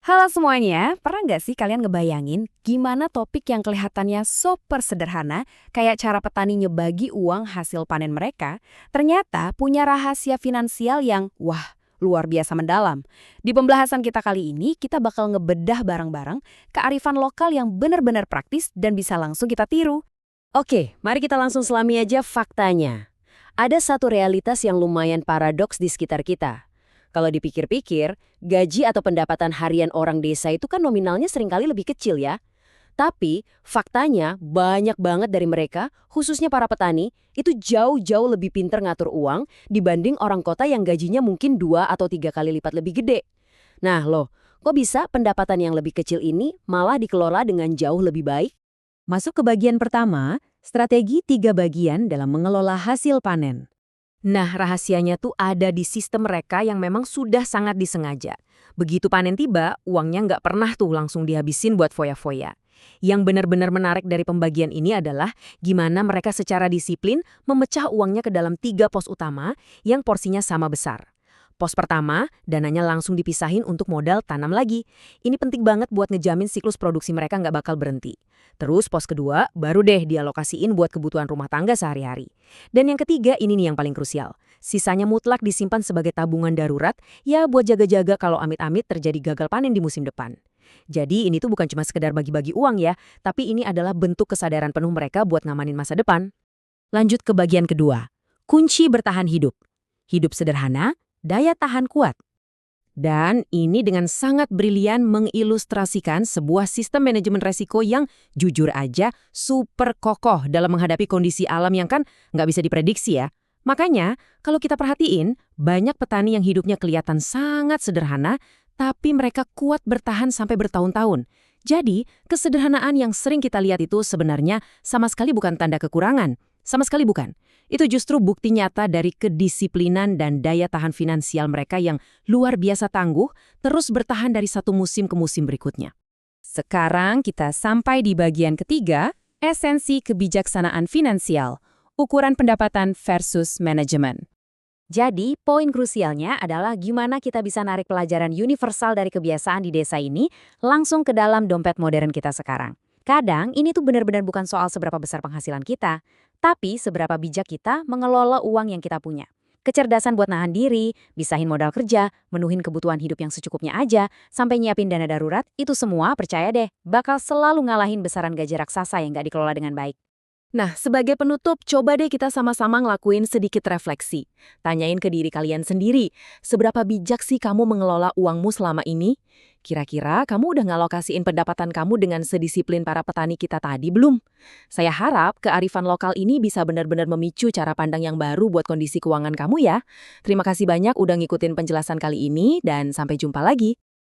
Halo semuanya, pernah nggak sih kalian ngebayangin gimana topik yang kelihatannya super sederhana, kayak cara petani ngebagi uang hasil panen mereka, ternyata punya rahasia finansial yang, wah, luar biasa mendalam. Di pembahasan kita kali ini, kita bakal ngebedah bareng-bareng kearifan lokal yang benar-benar praktis dan bisa langsung kita tiru. Oke, mari kita langsung selami aja faktanya. Ada satu realitas yang lumayan paradoks di sekitar kita. Kalau dipikir-pikir, gaji atau pendapatan harian orang desa itu kan nominalnya seringkali lebih kecil ya. Tapi, faktanya banyak banget dari mereka, khususnya para petani, itu jauh-jauh lebih pinter ngatur uang dibanding orang kota yang gajinya mungkin 2 atau 3 kali lipat lebih gede. Nah loh, kok bisa pendapatan yang lebih kecil ini malah dikelola dengan jauh lebih baik? Masuk ke bagian pertama, strategi 3 bagian dalam mengelola hasil panen. Nah, rahasianya tuh ada di sistem mereka yang memang sudah sangat disengaja. Begitu panen tiba, uangnya nggak pernah tuh langsung dihabisin buat foya-foya. Yang benar-benar menarik dari pembagian ini adalah gimana mereka secara disiplin memecah uangnya ke dalam 3 pos utama yang porsinya sama besar. Pos pertama, dananya langsung dipisahin untuk modal tanam lagi. Ini penting banget buat ngejamin siklus produksi mereka nggak bakal berhenti. Terus pos kedua, baru deh dialokasiin buat kebutuhan rumah tangga sehari-hari. Dan yang ketiga, ini nih yang paling krusial. Sisanya mutlak disimpan sebagai tabungan darurat, ya buat jaga-jaga kalau amit-amit terjadi gagal panen di musim depan. Jadi ini tuh bukan cuma sekedar bagi-bagi uang ya, tapi ini adalah bentuk kesadaran penuh mereka buat ngamanin masa depan. Lanjut ke bagian kedua, kunci bertahan hidup. Hidup sederhana, daya tahan kuat. Dan ini dengan sangat brilian mengilustrasikan sebuah sistem manajemen resiko yang jujur aja super kokoh dalam menghadapi kondisi alam yang kan nggak bisa diprediksi ya. Makanya, kalau kita perhatiin, banyak petani yang hidupnya kelihatan sangat sederhana, tapi mereka kuat bertahan sampai bertahun-tahun. Jadi, kesederhanaan yang sering kita lihat itu sebenarnya sama sekali bukan tanda kekurangan. Sama sekali bukan. Itu justru bukti nyata dari kedisiplinan dan daya tahan finansial mereka yang luar biasa tangguh, terus bertahan dari satu musim ke musim berikutnya. Sekarang kita sampai di bagian ketiga, esensi kebijaksanaan finansial, ukuran pendapatan versus manajemen. Jadi, poin krusialnya adalah gimana kita bisa narik pelajaran universal dari kebiasaan di desa ini langsung ke dalam dompet modern kita sekarang. Kadang, ini tuh benar-benar bukan soal seberapa besar penghasilan kita, tapi seberapa bijak kita mengelola uang yang kita punya. Kecerdasan buat nahan diri, bisahin modal kerja, menuhin kebutuhan hidup yang secukupnya aja, sampai nyiapin dana darurat, itu semua percaya deh, bakal selalu ngalahin besaran gaji raksasa yang gak dikelola dengan baik. Nah, sebagai penutup, coba deh kita sama-sama ngelakuin sedikit refleksi. Tanyain ke diri kalian sendiri, seberapa bijak sih kamu mengelola uangmu selama ini? Kira-kira kamu udah ngalokasiin pendapatan kamu dengan sedisiplin para petani kita tadi belum? Saya harap kearifan lokal ini bisa benar-benar memicu cara pandang yang baru buat kondisi keuangan kamu ya. Terima kasih banyak udah ngikutin penjelasan kali ini dan sampai jumpa lagi.